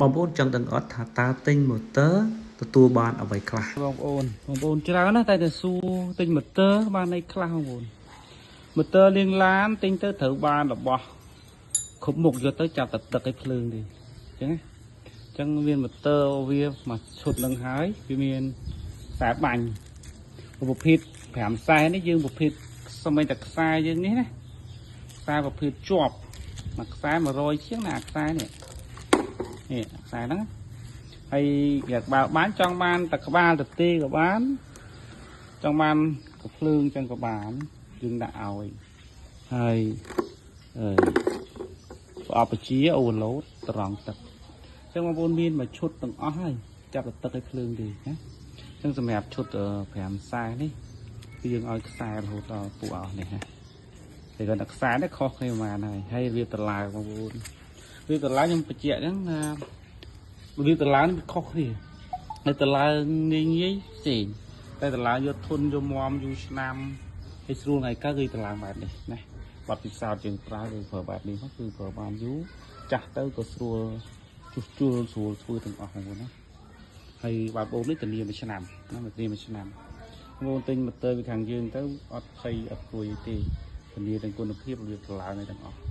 បងប្អូនចង់ដឹងអត់ថាតើទិញម៉ូទ័រទទួលបានអ្វីខ្លះបងប្អូនច្រើនណាស់តែសួរទិញម៉ូទ័របានអីខ្លះបងប្អូនម៉ូទ័រលាងឡានទិញទៅត្រូវបានរបស់គ្រប់មុខយកទៅចាប់ទឹកឲ្យភ្លើងទេអញ្ចឹងមានម៉ូទ័រវាមកឈុតនឹងហើយវាមានខ្សែបាញ់ប្រភេទ5ខ្សែនេះយើងប្រភេទសម័យតែខ្សែយើងនេះណាខ្សែប្រភេទជាប់មួយខ្សែ100ជាងណាខ្សែនេះខ្សែហ្នឹងហើយគេបើបានចង់បានតែក្បាលទៅទេក៏បានចង់បានកភ្លើងចឹងក៏បានយើងដាក់ឲ្យហើយប្រអប់បជាអូឡូតត្រង់ទឹកអញ្ចឹងបងប្អូនមានមួយឈុតទាំងអស់ហើយចាប់ទឹកឲ្យភ្លើងទេណាអញ្ចឹងសម្រាប់ឈុត5ខ្សែនេះគឺយើងឲ្យខ្សែរហូតដល់ពួកអស់នេះណាតែគាត់តែខ្សែនេះខុសគ្នាប្រហែលហើយវាតឡើងបងប្អូនវាតឡើងខ្ញុំបញ្ជាក់អញ្ចឹងវាតឡើងវាខុសគ្នាតែតឡើងងាយផ្សេងតែតឡើងយកធុនយកមមយូរឆ្នាំហើយស្រួលថ្ងៃកើតគឺតឡើងបែបនេះណាបាត់ពិសោធន៍យើងប្រើគឺប្រើបែបនេះគឺប្រើបានយូរចាស់ទៅក៏ស្រួលជួសស្រួលធ្វើទាំងអស់ហ្នឹងណាហើយបើបងនេះធានា1ឆ្នាំណាធានា1ឆ្នាំបងទិញម៉ូទ័រពីខាងយើងទៅអត់ភ័យអត់ព្រួយទេធានាទាំងគុណភាពវាតឡើងទាំងអស់